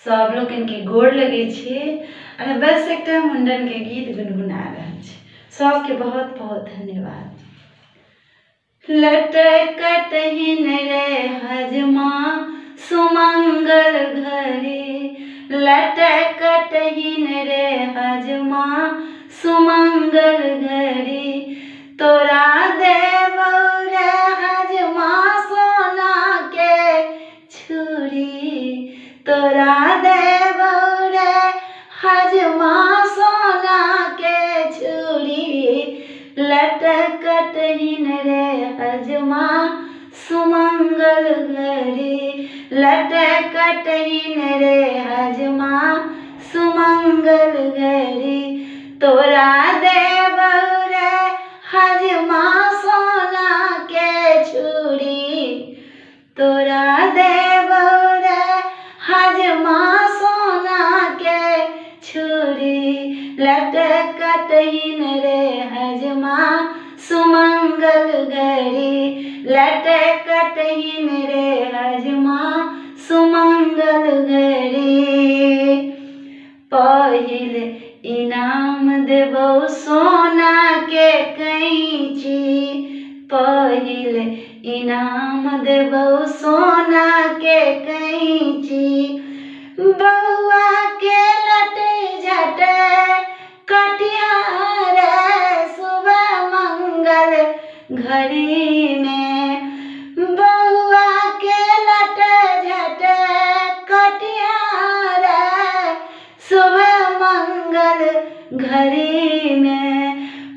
सब लोग इनके गोड़ लगे छे और बस एक मुंडन के गीत गुनगुना रहल छे। सबके बहुत बहुत धन्यवाद। लटकटहिन रे हजमा सुमंगल घड़ी, लटकटहिन रे हजमा सुमंगल घड़ी, तोरा देबौ रे हजमा सोना के छुरी, तोरा देबौ रे हजमा सोना के छुरी, लटकटहिन रे हजमा सुमंगल घड़ी, लटकटहिन रे हजमा सुमंगल घड़ी, तोरा देबौ रे हजमा सोना के छुरी, तोरा देबौ रे हजमा सोना के छुरी, लटकटहिन रे हजमा सुमंगल घड़ी, लटकटहिन रे हजमा सुमंगल घड़ी। पहिल इनाम देबौ सोना के कैंची, पहिल इनाम देबौ सोना के कैंची, बउआ के लट झट कटिहार सुबह मंगल घड़ी में, बउआ के लट झट कटिहार सुबह मंगल घड़ी में,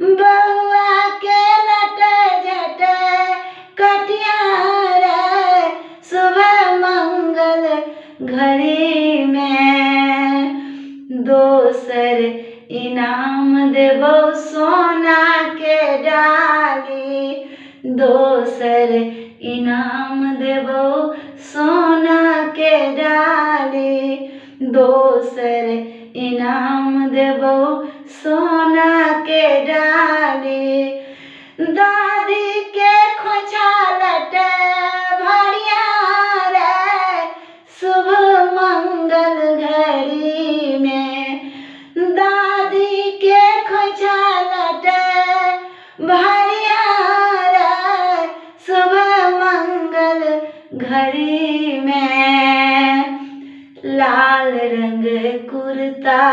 बउआ के लट झट कटिहार सुबह मंगल घड़ी में। दोसर इनाम देबौ सोना के डाली, दोसर इनाम देबौ सोना के डाली, दोसर इनाम देबौ सोना के डाली, दादी के खोइछा लट भरियार शुभ मंगल घड़ी में, दादी के खोइछा लट भरियार शुभ मंगल घड़ी में। लाल रंग कुर्ता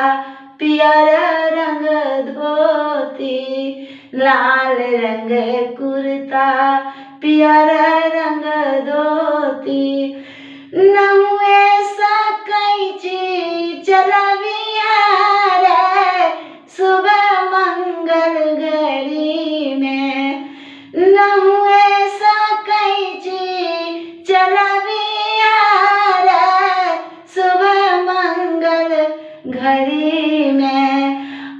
पियर रंग धोती, लाल रंग कुर्ता पियर रंग धोती, नहुए सकैची चलबिहार सुबह मंगल घड़ी में, नहुए सकैची चलबिहार सुबह मंगल घड़ी में।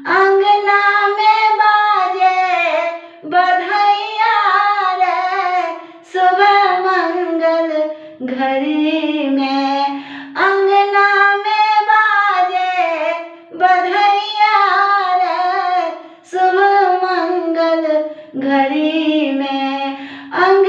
अंगना में बाजे बधैया रे सुबह मंगल घड़ी में, अंगना में बाजे बधैया रे सुबह मंगल घड़ी में, अंग